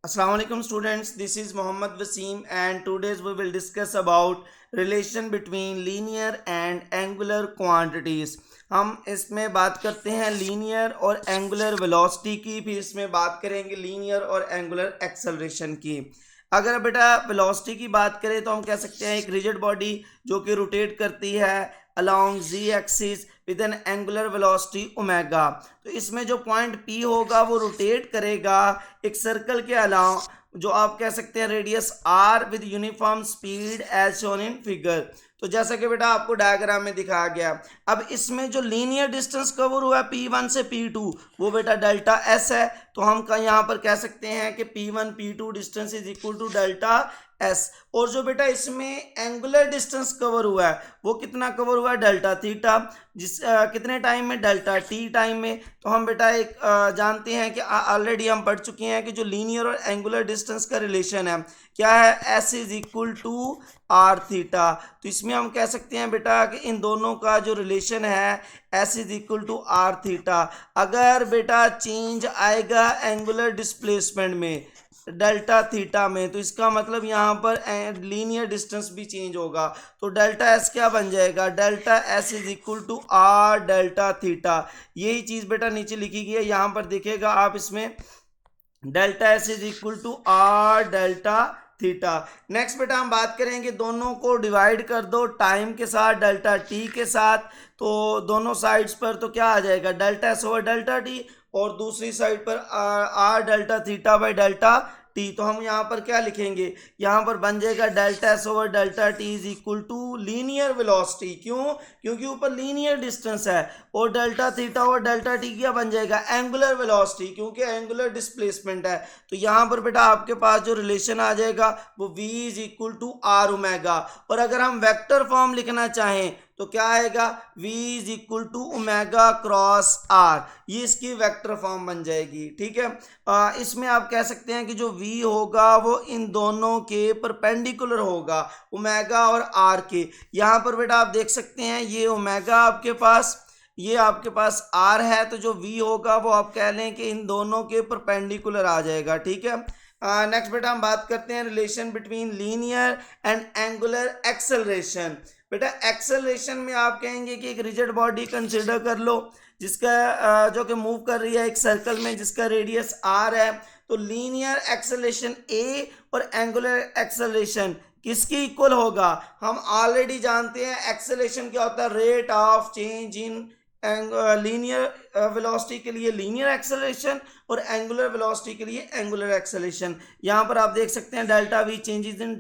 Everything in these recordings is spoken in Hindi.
Assalamualaikum students, this is Muhammad Wasim and today's we will discuss about relation between linear and angular quantities. हम इसमें बात करते हैं लीनियर और एंगुलर वेलोसिटी की, फिर इसमें बात करेंगे लीनियर और एंगुलर एक्सेलरेशन की। अगर बेटा वेलोसिटी की बात करें तो हम कह सकते हैं एक रिजिड बॉडी जो कि रोटेट करती है along Z axis with an angular velocity omega. तो इसमें जो पॉइंट पी होगा वो रोटेट करेगा एक सर्कल के अलावा, जो आप कह सकते हैं radius R with uniform speed as shown in figure. तो जैसा कि बेटा आपको डायग्राम में दिखाया गया, अब इसमें जो लीनियर डिस्टेंस कवर हुआ है P1 से P2 वो बेटा डेल्टा एस है। तो हम यहाँ पर कह सकते हैं कि P1 P2 distance is equal to delta S. और जो बेटा इसमें एंगुलर डिस्टेंस कवर हुआ है वो कितना कवर हुआ है, डेल्टा थीटा, कितने टाइम में, डेल्टा टी टाइम में। तो हम बेटा एक जानते हैं कि ऑलरेडी हम पढ़ चुके हैं कि जो लीनियर और एंगुलर डिस्टेंस का रिलेशन है क्या है, S is equal to R theta. तो इसमें हम कह सकते हैं बेटा कि इन दोनों का जो रिलेशन है S is equal to R theta. अगर बेटा चेंज आएगा एंगुलर डिस्प्लेसमेंट में डेल्टा थीटा में, तो इसका मतलब यहाँ पर लीनियर डिस्टेंस भी चेंज होगा। तो डेल्टा एस क्या बन जाएगा, delta S is equal to R delta theta. यही चीज़ बेटा नीचे लिखी गई है, यहाँ पर दिखेगा आप इसमें delta S is equal to R delta theta. Next बेटा हम बात करेंगे, दोनों को डिवाइड कर दो टाइम के साथ, डेल्टा टी के साथ। तो दोनों साइड्स पर तो क्या आ जाएगा, delta S over delta t, और दूसरी साइड पर are delta theta by delta t. तो हम यहाँ पर क्या लिखेंगे, यहाँ पर बन जाएगा delta S over delta T is equal to linear velocity. क्यों, क्योंकि ऊपर लीनियर डिस्टेंस है, और delta theta over delta T क्या बन जाएगा, एंगुलर वेलोसिटी, क्योंकि एंगुलर डिस्प्लेसमेंट है। तो यहाँ पर बेटा आपके पास जो रिलेशन आ जाएगा वो v is equal to are omega. और अगर हम वेक्टर फॉर्म लिखना चाहें तो क्या आएगा, v is equal to omega cross R, ये इसकी वेक्टर फॉर्म बन जाएगी। ठीक है, इसमें आप कह सकते हैं कि जो v होगा वो इन दोनों के परपेंडिकुलर होगा, ओमेगा और r के। यहाँ पर बेटा आप देख सकते हैं ये ओमेगा आपके पास, ये आपके पास r है, तो जो v होगा वो आप कह लें कि इन दोनों के परपेंडिकुलर आ जाएगा। ठीक है, नेक्स्ट बेटा हम बात करते हैं relation between linear and angular acceleration. बेटा एक्सेलरेशन में आप कहेंगे कि एक रिजिड बॉडी कंसिडर कर लो जिसका जो कि मूव कर रही है एक सर्कल में जिसका रेडियस आर है। तो लीनियर एक्सेलरेशन ए और एंगुलर एक्सेलरेशन किसकी इक्वल होगा, हम ऑलरेडी जानते हैं एक्सेलरेशन क्या होता है, rate of change in linear velocity के लिए लीनियर एक्सेलरेशन और एंगुलर वेलोसिटी के लिए एंगुलर एक्सेलरेशन। यहाँ पर आप देख सकते हैं delta v changes in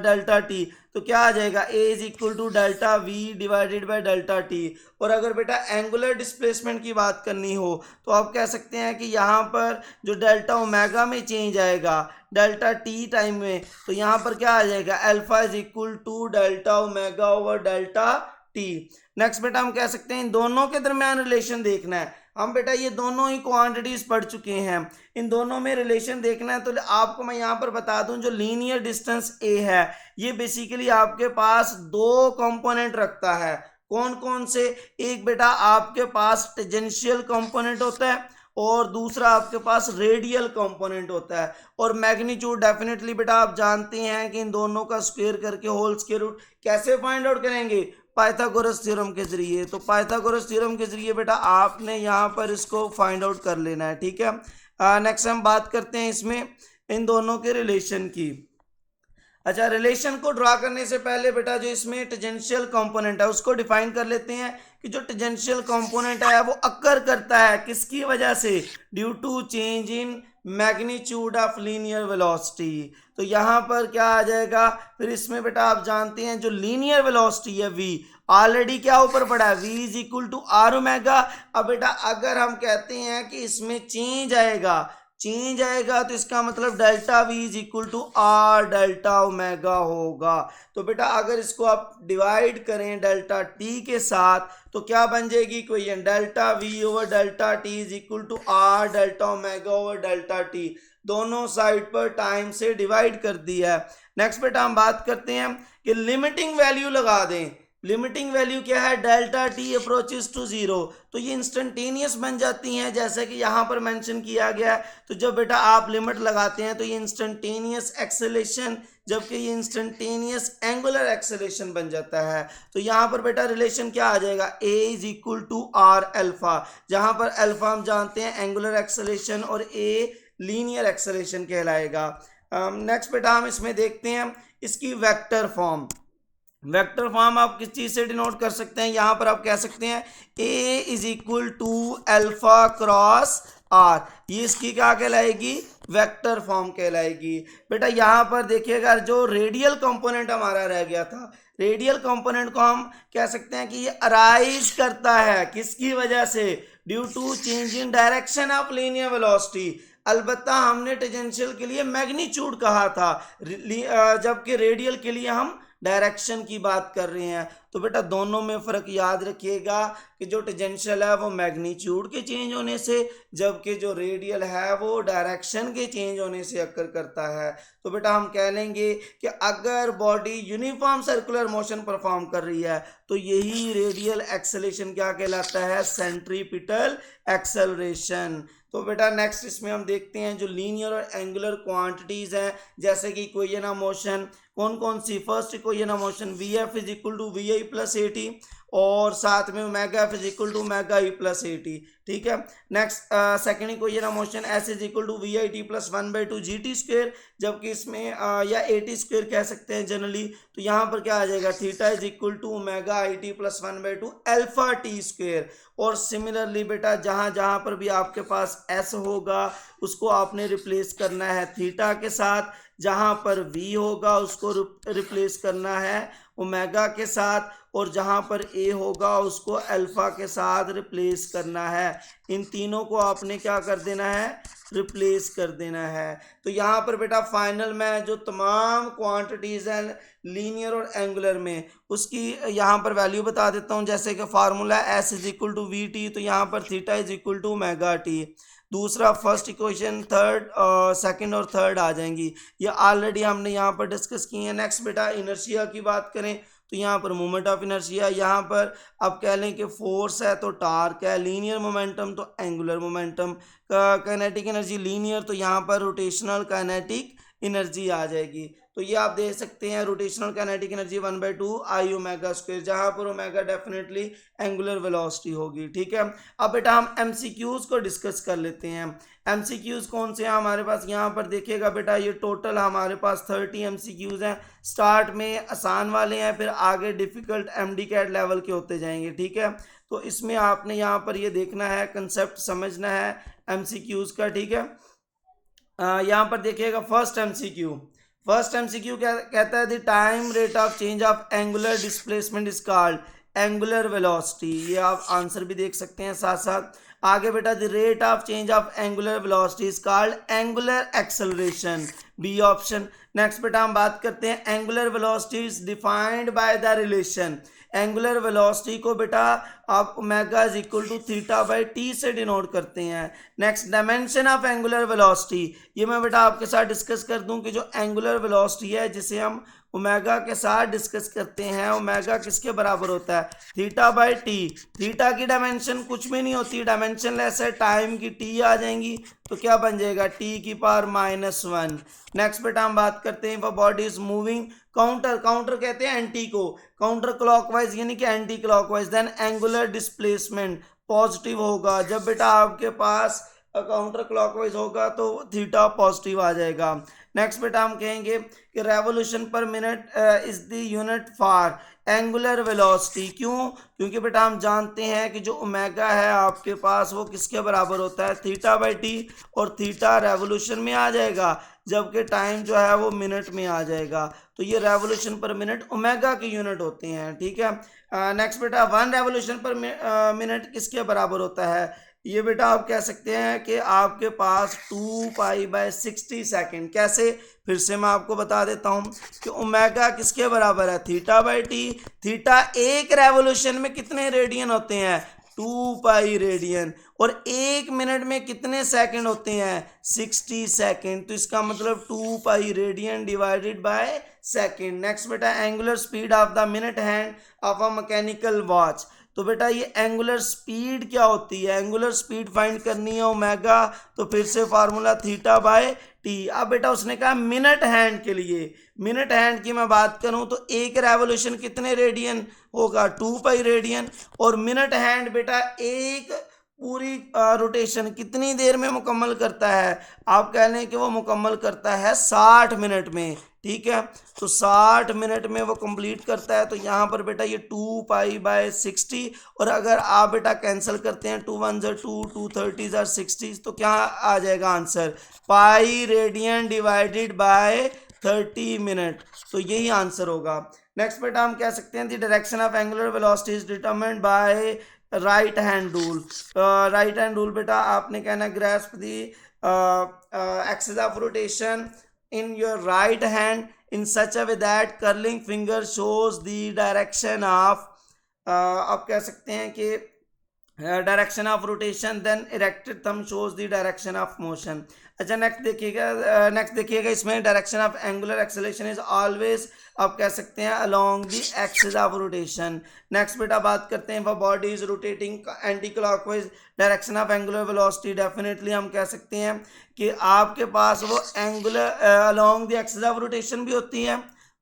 delta t, तो क्या आ जाएगा, a is equal to delta v divided by delta t. और अगर बेटा एंगुलर डिस्प्लेसमेंट की बात करनी हो तो आप कह सकते हैं कि यहाँ पर जो डेल्टा ओमेगा में चेंज आएगा डेल्टा टी टाइम में, तो यहाँ पर क्या आ जाएगा, alpha is equal to delta omega over delta T. Next बेटा हम कह सकते हैं इन दोनों के दरमियान रिलेशन देखना है। हम बेटा ये दोनों ही क्वांटिटीज पढ़ चुके हैं, इन दोनों में रिलेशन देखना है। तो आपको मैं यहाँ पर बता दूं जो लीनियर डिस्टेंस ए है ये बेसिकली आपके पास दो कंपोनेंट रखता है। कौन कौन से, एक बेटा आपके पास टेंजेंशियल कंपोनेंट होता है और दूसरा आपके पास रेडियल कंपोनेंट होता है। और मैग्नीट्यूड डेफिनेटली बेटा आप जानते हैं कि इन दोनों का स्क्वायर करके होल स्क्वायर रूट कैसे फाइंड आउट करेंगे, पाइथागोरस थ्योरम के जरिए। तो पाइथागोरस थ्योरम के जरिए बेटा आपने यहाँ पर इसको फाइंड आउट कर लेना है। ठीक है, नेक्स्ट हम बात करते हैं इसमें इन दोनों के रिलेशन की। अच्छा, रिलेशन को ड्रा करने से पहले बेटा जो इसमें टेंजेंशियल कंपोनेंट है उसको डिफाइन कर लेते हैं कि जो टेंजेंशियल कंपोनेंट है वो अक्कर करता है किसकी वजह से, due to change in magnitude of linear velocity. तो यहाँ पर क्या आ जाएगा, फिर इसमें बेटा आप जानते हैं जो लीनियर वेलोसिटी है v ऑलरेडी क्या ऊपर पड़ा है, v is equal to are omega. अब बेटा अगर हम कहते हैं कि इसमें चेंज आएगा तो इसका मतलब delta V is equal to R delta omega होगा। तो बेटा अगर इसको आप डिवाइड करें डेल्टा टी के साथ तो क्या बन जाएगी equation, delta V over delta T is equal to R delta omega over delta T. दोनों साइड पर टाइम से डिवाइड कर दिया है। नेक्स्ट बेटा हम बात करते हैं कि लिमिटिंग वैल्यू लगा दें। लिमिटिंग वैल्यू क्या है, delta T approaches to zero, तो ये इंस्टेंटेनियस बन जाती हैं जैसे कि यहाँ पर मेंशन किया गया है। तो जब बेटा आप लिमिट लगाते हैं तो ये इंस्टेंटेनियस एक्सेलेरेशन, जबकि ये इंस्टेंटेनियस एंगुलर एक्सेलेरेशन बन जाता है। तो यहाँ पर बेटा रिलेशन क्या आ जाएगा, a is equal to R alpha, जहाँ पर अल्फा हम जानते हैं एंगुलर एक्सेलेरेशन और a लीनियर एक्सेलेरेशन कहलाएगा। नेक्स्ट बेटा हम इसमें देखते हैं इसकी वेक्टर फॉर्म। वेक्टर फॉर्म आप किस चीज़ से डिनोट कर सकते हैं, यहाँ पर आप कह सकते हैं a is equal to alpha cross R, ये इसकी क्या कहलाएगी, वेक्टर फॉर्म कहलाएगी। बेटा यहाँ पर देखिएगा जो रेडियल कंपोनेंट हमारा रह गया था, रेडियल कंपोनेंट को हम कह सकते हैं कि ये अराइज करता है किसकी वजह से, due to change in direction of linear velocity. अलबत्ता हमने टेंजेंशियल के लिए मैग्नीट्यूड कहा था, जबकि रेडियल के लिए हम डायरेक्शन की बात कर रहे हैं। तो बेटा दोनों में फ़र्क याद रखिएगा कि जो टेंजेंशियल है वो मैग्नीट्यूड के चेंज होने से, जबकि जो रेडियल है वो डायरेक्शन के चेंज होने से अक्कर करता है। तो बेटा हम कह लेंगे कि अगर body uniform circular motion perform कर रही है तो यही रेडियल एक्सेलेरेशन क्या कहलाता है, सेंट्रीपिटल एक्सेलरेशन। तो बेटा नेक्स्ट इसमें हम देखते हैं जो लीनियर और एंगुलर क्वांटिटीज़ हैं, जैसे कि इक्वेशन ऑफ मोशन कौन कौन सी, first equation of motion v f is equal to v i plus a t, और साथ में omega f is equal to omega e plus a t, ठीक है। Next second equation of motion s is equal to v i T plus 1/2 g t square, जबकि इसमें या ए टी स्क्वेयर कह सकते हैं जनरली। तो यहाँ पर क्या आ जाएगा, theta is equal to omega I T plus 1/2 alpha T square. और सिमिलरली बेटा जहाँ जहाँ पर भी आपके पास एस होगा उसको आपने रिप्लेस करना है थीटा के साथ, जहाँ पर v होगा उसको रिप्लेस करना है ओमेगा के साथ, और जहाँ पर a होगा उसको अल्फा के साथ रिप्लेस करना है। इन तीनों को आपने क्या कर देना है, रिप्लेस कर देना है। तो यहाँ पर बेटा फाइनल में जो तमाम क्वांटिटीज़ हैं लीनियर और एंगुलर में उसकी यहाँ पर वैल्यू बता देता हूँ। जैसे कि formula s is equal to V T, तो यहाँ पर theta is equal to omega T. दूसरा फर्स्ट इक्वेशन थर्ड सेकंड और थर्ड आ जाएंगी, ये ऑलरेडी हमने यहाँ पर डिस्कस की है। नेक्स्ट बेटा इनर्शिया की बात करें तो यहाँ पर मोमेंट ऑफ इनर्शिया, यहाँ पर आप कह लें कि फोर्स है तो टार्क है, लीनियर मोमेंटम तो angular momentum, kinetic energy linear तो यहाँ पर रोटेशनल काइनेटिक एनर्जी आ जाएगी। तो ये आप देख सकते हैं रोटेशनल काइनेटिक एनर्जी 1/2 आई ओमेगा स्क्वायर, जहाँ पर ओमेगा डेफिनेटली एंगुलर वेलोसिटी होगी, ठीक है। अब बेटा हम एमसीक्यूज को डिस्कस कर लेते हैं। एमसीक्यूज कौन से हैं हमारे पास, यहाँ पर देखिएगा बेटा ये टोटल हमारे पास 30 एमसीक्यूज हैं। स्टार्ट में आसान वाले हैं, फिर आगे डिफ़िकल्ट एमडीकैट लेवल के होते जाएंगे, ठीक है। तो इसमें आपने यहाँ पर ये देखना है, कंसेप्ट समझना है एमसीक्यूज का, ठीक है। यहाँ पर देखिएगा फर्स्ट एमसीक्यू क्या कहता है, the time rate of change of angular displacement is called angular velocity. ये आप आंसर भी देख सकते हैं साथ साथ। आगे बेटा the rate of change of angular velocity is called angular acceleration, B option. Next बेटा हम बात करते हैं angular velocity is defined by the relation. Angular velocity को बेटा आप omega is equal to theta by T से डिनोट करते हैं। Next dimension of angular velocity, ये मैं बेटा आपके साथ डिस्कस कर दूं कि जो एंगुलर वेलोसिटी है जिसे हम ओमेगा के साथ डिस्कस करते हैं, ओमेगा किसके बराबर होता है, थीटा बाई टी। थीटा की डायमेंशन कुछ भी नहीं होती, डायमेंशन लेस है, टाइम की टी आ जाएंगी तो क्या बन जाएगा टी की पावर -1। नेक्स्ट बेटा हम बात करते हैं बॉडी इज मूविंग काउंटर कहते हैं एंटी को, काउंटर क्लॉकवाइज यानी कि anti clockwise, then angular displacement positive होगा। जब बेटा आपके पास काउंटर क्लॉकवाइज होगा तो थीटा पॉजिटिव आ जाएगा। नेक्स्ट बेटा हम कहेंगे कि रेवोल्यूशन पर minute is the unit for angular velocity. क्यों, क्योंकि बेटा हम जानते हैं कि जो ओमेगा है आपके पास वो किसके बराबर होता है, थीटा बाई टी, और थीटा रेवोल्यूशन में आ जाएगा जबकि टाइम जो है वो मिनट में आ जाएगा। तो ये रेवोल्यूशन पर मिनट ओमेगा के यूनिट होते हैं, ठीक है। नेक्स्ट बेटा 1 रेवोल्यूशन पर मिनट किसके बराबर होता है, ये बेटा आप कह सकते हैं कि आपके पास 2π/60 सेकेंड। कैसे, फिर से मैं आपको बता देता हूँ कि ओमेगा किसके बराबर है, थीटा बाई टी। थीटा एक रेवोल्यूशन में कितने रेडियन होते हैं, 2π रेडियन, और 1 मिनट में कितने सेकंड होते हैं? 60 सेकंड। तो इसका मतलब 2 pi radian divided by second. Next बेटा, angular speed of the minute hand of a mechanical watch. तो बेटा ये एंगुलर स्पीड क्या होती है? एंगुलर स्पीड फाइंड करनी है ओमेगा, तो फिर से फार्मूला थीटा बाय टी। अब बेटा उसने कहा मिनट हैंड के लिए, मिनट हैंड की मैं बात करूं तो एक रेवोल्यूशन कितने रेडियन होगा? 2 पाई रेडियन। और मिनट हैंड बेटा एक पूरी रोटेशन कितनी देर में मुकम्मल करता है? आप कह लें कि वो मुकम्मल करता है 60 मिनट में। ठीक है, तो 60 मिनट में वो कंप्लीट करता है। तो यहाँ पर बेटा ये 2 पाई बाय 60, और अगर आप बेटा कैंसिल करते हैं 2 1 2, 2 30 60, तो क्या आ जाएगा आंसर? पाई रेडियन डिवाइडेड बाय 30 मिनट। तो यही आंसर होगा। नेक्स्ट बेटा हम कह सकते हैं the direction of angular velocity is determined by right hand rule. Right hand rule बेटा आपने कहना grasp the axis of rotation in your right hand in such a way that curling finger shows the direction of आप कह सकते हैं कि direction of rotation, then erected thumb shows the direction of motion. अच्छा नेक्स्ट देखिएगा इसमें direction of angular acceleration is always आप कह सकते हैं along the axis of rotation. Next बेटा बात करते हैं body is rotating anti clockwise direction of angular velocity. Definitely हम कह सकते हैं कि आपके पास वो angular along the axis of rotation भी होती है,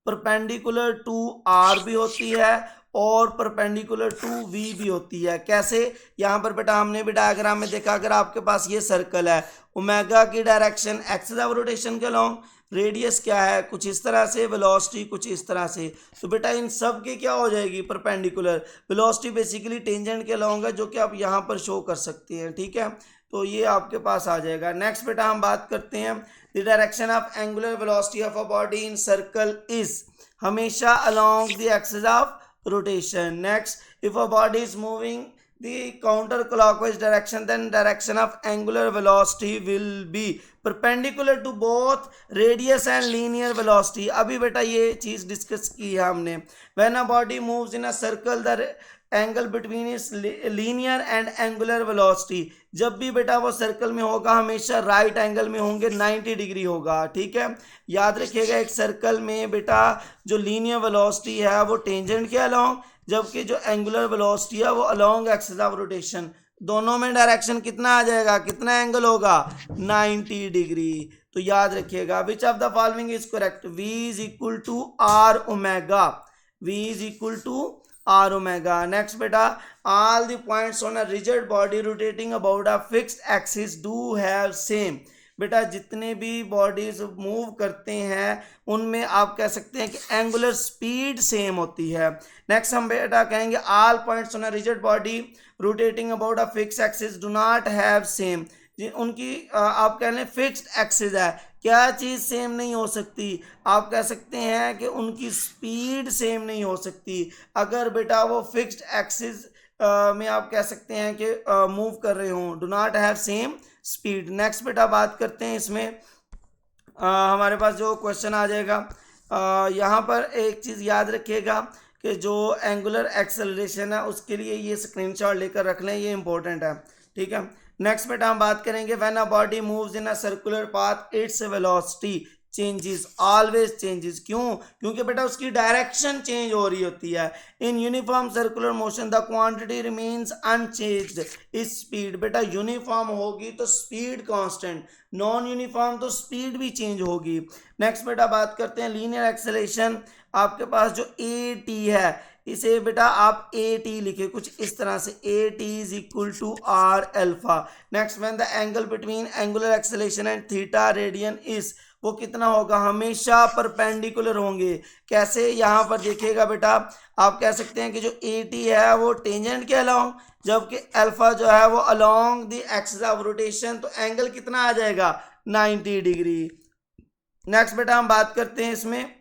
परपेंडिकुलर टू आर भी होती है, और परपेंडिकुलर टू वी भी होती है। कैसे? यहाँ पर बेटा हमने भी डायग्राम में देखा, अगर आपके पास ये सर्कल है, ओमेगा की डायरेक्शन एक्सिस ऑफ रोटेशन के अलोंग, रेडियस क्या है कुछ इस तरह से, वेलोसिटी कुछ इस तरह से, तो बेटा इन सब की क्या हो जाएगी? परपेंडिकुलर। वेलोसिटी बेसिकली टेंजेंट के अलोंग है, जो कि आप यहाँ पर शो कर सकते हैं। ठीक है, तो ये आपके पास आ जाएगा। नेक्स्ट बेटा हम बात करते हैं the direction of angular velocity of a body in circle is हमेशा along the axis of rotation. Next, if a body is moving the counterclockwise direction, then direction of angular velocity will be perpendicular to both radius and linear velocity. अभी बेटा ये चीज डिस्कस की है हमने। When a body moves in a circle, the angle between is linear and angular velocity. जब भी बेटा वो सर्कल में होगा हमेशा राइट एंगल में होंगे, 90 डिग्री होगा। ठीक है, याद रखिएगा एक सर्कल में बेटा जो लीनियर वेलोसिटी है वो टेंजेंट के अलोंग, जबकि जो एंगुलर वेलोसिटी है वो अलोंग एक्सिस ऑफ रोटेशन। दोनों में डायरेक्शन कितना आ जाएगा, कितना एंगल होगा? 90 डिग्री। तो याद रखिएगा which of the following is correct? V is equal to are omega. V is equal टू R omega. Next बेटा, all the points on a rigid body rotating about a fixed axis do have same. बेटा जितने भी बॉडीज मूव करते हैं उनमें आप कह सकते हैं कि एंगुलर स्पीड सेम होती है। नेक्स्ट हम बेटा कहेंगे all points on a rigid body rotating about a fix axis do not have same. उनकी आप कह लें फिक्स्ड एक्सिस है, क्या चीज़ सेम नहीं हो सकती? आप कह सकते हैं कि उनकी स्पीड सेम नहीं हो सकती। अगर बेटा वो फिक्स्ड एक्सिस में आप कह सकते हैं कि मूव कर रहे हों, do not have same speed. Next बेटा बात करते हैं इसमें हमारे पास जो क्वेश्चन आ जाएगा, यहाँ पर एक चीज़ याद रखिएगा कि जो एंगुलर एक्सेलरेशन है उसके लिए ये स्क्रीनशॉट लेकर रख लें, ये इंपॉर्टेंट है। ठीक है, नेक्स्ट बेटा हम बात करेंगे when a body moves in a circular path its velocity changes, always changes. क्यों? क्योंकि बेटा उसकी डायरेक्शन चेंज हो रही होती है। In uniform circular motion the quantity remains unchanged is speed. बेटा यूनिफॉर्म होगी तो स्पीड कांस्टेंट, नॉन यूनिफॉर्म तो स्पीड भी चेंज होगी। नेक्स्ट बेटा बात करते हैं लीनियर एक्सेलरेशन। आपके पास जो ए टी है इसे बेटा आप ए टी लिखे कुछ इस तरह से, A T is equal to R alpha. Next when the angle between angular acceleration and theta radian is, वो कितना होगा? हमेशा परपेंडिकुलर होंगे। कैसे? यहाँ पर देखिएगा बेटा आप कह सकते हैं कि जो ए टी है वो टेंजेंट के अलोंग, जबकि अल्फा जो है वो along the axis of rotation, तो एंगल कितना आ जाएगा? 90 डिग्री। नेक्स्ट बेटा हम बात करते हैं इसमें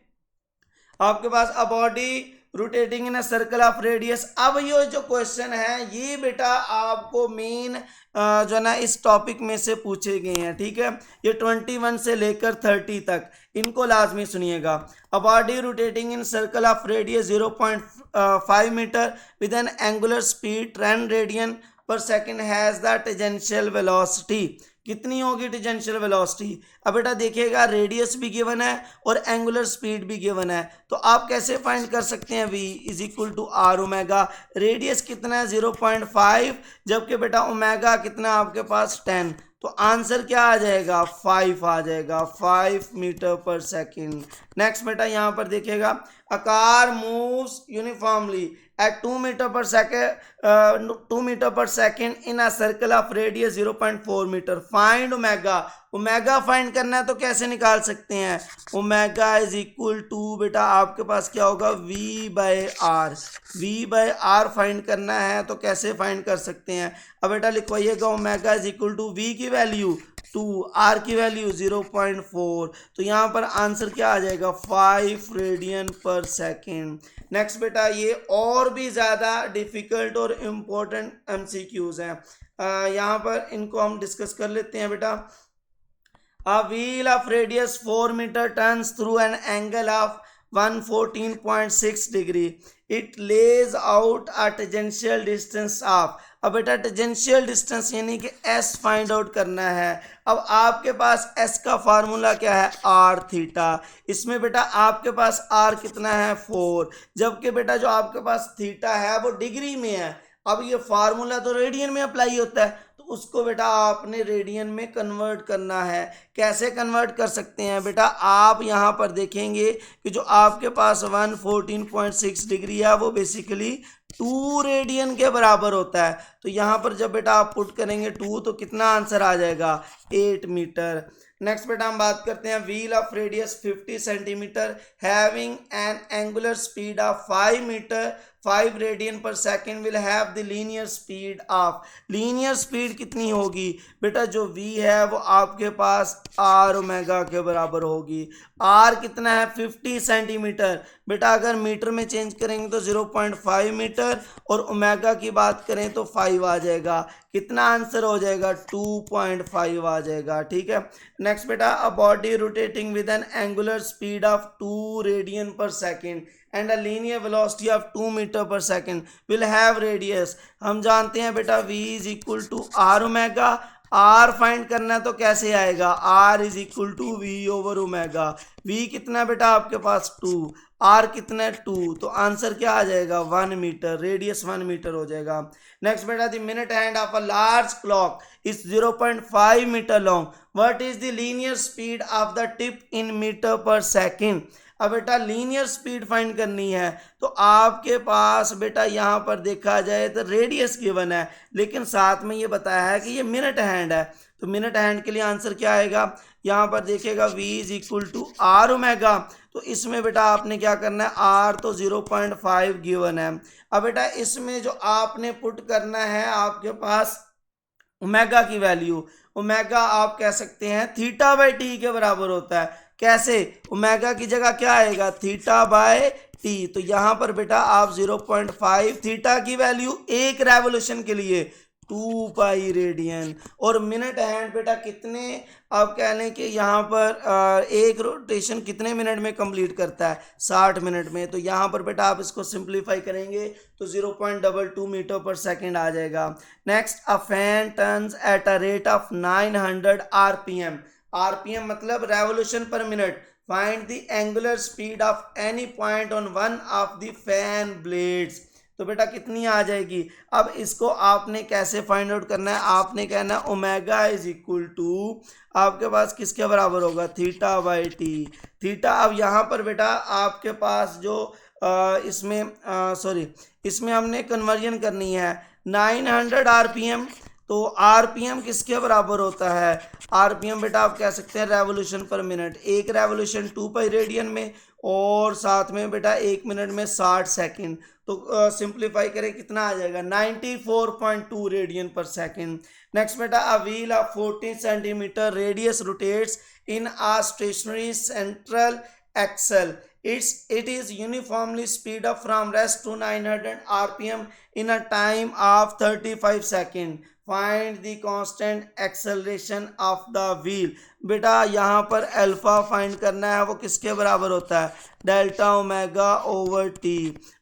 आपके पास a body rotating in a circle of radius. अब ये जो क्वेश्चन है ये बेटा आपको मेन जो है ना इस टॉपिक में से पूछे गए हैं। ठीक है, ये 21 से लेकर 30 तक, इनको लाजमी सुनिएगा। A body rotating in circle of radius 0.5 metre with an angular speed 10 radian per second has the tangential velocity. कितनी होगी टेंजेंशियल वेलोसिटी? अब बेटा देखिएगा रेडियस भी गिवन है और एंगुलर स्पीड भी गिवन है, तो आप कैसे फाइंड कर सकते हैं? v is equal to are omega. Radius कितना है? 0.5, जबकि बेटा ओमेगा कितना आपके पास 10, तो आंसर क्या आ जाएगा? 5 आ जाएगा, 5 मीटर पर सेकेंड। नेक्स्ट बेटा यहाँ पर देखिएगा, a car moves uniformly at 2 metre per second 2 metre per second in a circle of radius 0.4 meter. Find omega. Omega find करना है तो कैसे निकाल सकते हैं? ओमेगा इज इक्वल टू बेटा आपके पास क्या होगा? v by R. v by R find करना है तो कैसे फाइंड कर सकते हैं? अब बेटा लिखवाइएगा, omega is equal to v की वैल्यू 2, आर की वैल्यू 0.4, तो यहाँ पर आंसर क्या आ जाएगा? 5 रेडियन पर सेकेंड। नेक्स्ट बेटा ये और भी ज़्यादा डिफ़िकल्ट और इम्पोर्टेंट MCQs हैं, यहाँ पर इनको हम डिस्कस कर लेते हैं बेटा। A wheel of radius 4 meter turns through an angle of 114.6 degree. It lays out a tangential distance of, अब बेटा टेंजेंशियल डिस्टेंस यानी कि s फाइंड आउट करना है। अब आपके पास s का फार्मूला क्या है? r theta. इसमें बेटा आपके पास r कितना है? 4, जबकि बेटा जो आपके पास थीटा है वो डिग्री में है। अब ये फार्मूला तो रेडियन में अप्लाई होता है, तो उसको बेटा आपने रेडियन में कन्वर्ट करना है। कैसे कन्वर्ट कर सकते हैं बेटा? आप यहाँ पर देखेंगे कि जो आपके पास 114.6 डिग्री है वो बेसिकली 2 रेडियन के बराबर होता है। तो यहाँ पर जब बेटा आप पुट करेंगे 2 तो कितना आंसर आ जाएगा? 8 मीटर। नेक्स्ट बेटा हम बात करते हैं, wheel of radius 50 centimetre having an angular speed of 5 metre 5 radian per second will have the linear speed of. Linear speed कितनी होगी बेटा? जो v है वो आपके पास r ओमेगा के बराबर होगी। r कितना है? 50 सेंटीमीटर। बेटा अगर मीटर में चेंज करेंगे तो 0.5 मीटर और ओमेगा की बात करें तो 5 आ जाएगा। कितना आंसर हो जाएगा? 2.5 आ जाएगा। ठीक है। नेक्स्ट बेटा, a body rotating with an angular speed of 2 radian per second and a linear velocity of 2 metre per second will have radius. हम जानते हैं बेटा v is equal to are omega. r find करना है तो कैसे आएगा? r is equal to v over omega. v कितना बेटा आपके पास? 2, r कितना है? 2, तो आंसर क्या आ जाएगा? 1 मीटर। रेडियस 1 मीटर हो जाएगा। नेक्स्ट बेटा, the minute hand of a large clock is 0.5 meter long. What is the linear speed of the tip in meter per second. अब बेटा लीनियर स्पीड फाइंड करनी है तो आपके पास बेटा यहाँ पर देखा जाए तो रेडियस गिवन है, लेकिन साथ में ये बताया है कि ये मिनट हैंड है, तो मिनट हैंड के लिए आंसर क्या आएगा? यहाँ पर देखिएगा v is equal to are omega. तो इसमें बेटा आपने क्या करना है? r तो 0.5 गिवन है। अब बेटा इसमें जो आपने पुट करना है आपके पास ओमेगा की वैल्यू। ओमेगा आप कह सकते हैं थीटा बाई टी के बराबर होता है। कैसे? ओमेगा की जगह क्या आएगा? Theta by T. तो यहाँ पर बेटा आप 0.5 थीटा की वैल्यू एक रेवोल्यूशन के लिए 2 पाई रेडियन, और मिनट हैंड बेटा कितने आप कह लें कि यहाँ पर एक रोटेशन कितने मिनट में कंप्लीट करता है? 60 मिनट में। तो यहाँ पर बेटा आप इसको सिंप्लीफाई करेंगे तो 0.22 मीटर पर सेकेंड आ जाएगा। Next, a fan turns at a rate of 900 RPM। RPM मतलब रेवोल्यूशन पर minute. Find the angular speed of any point on one of the fan blades. तो बेटा कितनी आ जाएगी? अब इसको आपने कैसे फाइंड आउट करना है? आपने कहना है ओमेगा इज इक्वल टू आपके पास किसके बराबर होगा? Theta by t. थीटा, अब यहाँ पर बेटा आपके पास जो इसमें हमने कन्वर्जन करनी है 900 RPM। तो RPM किसके बराबर होता है? RPM बेटा आप कह सकते हैं रेवोल्यूशन पर मिनट। एक रेवोल्यूशन 2 पाई रेडियन में, और साथ में बेटा 1 मिनट में 60 सेकेंड। तो सिंप्लीफाई करें कितना आ जाएगा? 94.2 रेडियन पर सेकेंड। नेक्स्ट बेटा, a wheel of 14 centimetre radius rotates in a stationary central axle. It is uniformly speed up from rest to 900 RPM in a time of 35 seconds. Find the constant acceleration of the wheel. बेटा यहाँ पर अल्फा फाइंड करना है, वो किसके बराबर होता है? Delta omega over T.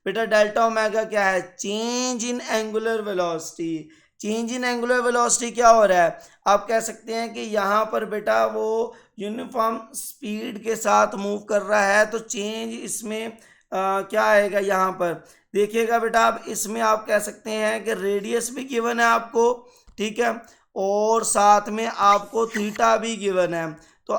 बेटा डेल्टा ओमेगा क्या है? Change in angular velocity. Change in angular velocity क्या हो रहा है, आप कह सकते हैं कि यहाँ पर बेटा वो यूनिफॉर्म स्पीड के साथ मूव कर रहा है, तो चेंज इसमें क्या आएगा, यहाँ पर देखिएगा बेटा आप इसमें आप कह सकते हैं कि रेडियस भी गिवन है आपको, ठीक है, और साथ में आपको थीटा भी गिवन है, तो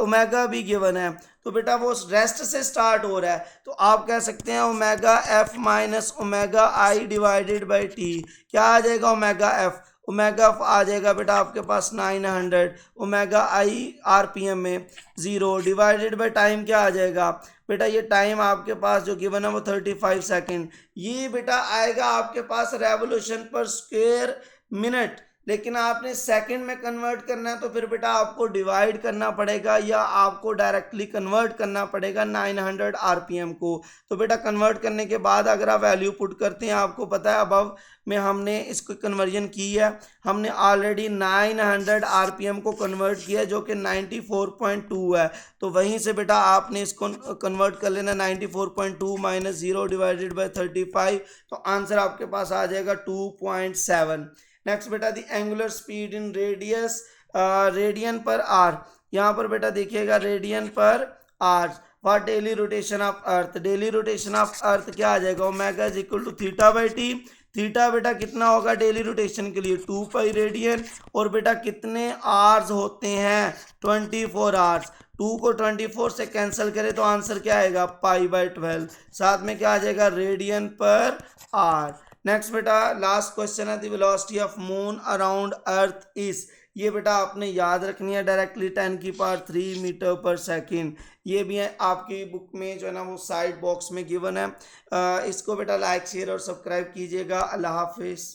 ओमेगा भी गिवन है, तो बेटा वो रेस्ट से स्टार्ट हो रहा है, तो आप कह सकते हैं omega F minus omega I divided by T, क्या आ जाएगा ओमेगा एफ आ जाएगा बेटा आपके पास 900, ओमेगा आई आरपीएम में 0 डिवाइडेड बाई टाइम क्या आ जाएगा बेटा, ये टाइम आपके पास जो गिवन है वो 35 सेकेंड, ये बेटा आएगा आपके पास रेवोल्यूशन पर स्क्वायर मिनट, लेकिन आपने सेकंड में कन्वर्ट करना है तो फिर बेटा आपको डिवाइड करना पड़ेगा या आपको डायरेक्टली कन्वर्ट करना पड़ेगा 900 आरपीएम को। तो बेटा कन्वर्ट करने के बाद अगर आप वैल्यू पुट करते हैं, आपको पता है अबव में हमने इसको कन्वर्जन की है, हमने ऑलरेडी 900 आरपीएम को कन्वर्ट किया है जो कि 94.2 है, तो वहीं से बेटा आपने इसको कन्वर्ट कर लेना 94.2 माइनस 0 डिवाइडेड बाई 35, तो आंसर आपके पास आ जाएगा 2.7। नेक्स्ट बेटा the angular speed in radius radian पर आर, यहाँ पर बेटा देखिएगा रेडियन पर आर for daily rotation of earth, daily rotation of earth क्या आ जाएगा, omega is equal to theta by t, theta बेटा कितना होगा डेली रोटेशन के लिए 2 पाई रेडियन, और बेटा कितने आवर्स होते हैं 24 आवर्स, 2 को 24 से कैंसिल करें तो आंसर क्या आएगा पाई बाई 12, साथ में क्या आ जाएगा रेडियन पर आर। नेक्स्ट बेटा लास्ट क्वेश्चन है the velocity of moon around earth is, ये बेटा आपने याद रखनी है डायरेक्टली 10 की पावर 3 मीटर पर सेकेंड, ये भी है आपकी बुक में जो है ना वो साइड बॉक्स में गिवन है। इसको बेटा लाइक शेयर और सब्सक्राइब कीजिएगा। अल्लाह हाफिज़।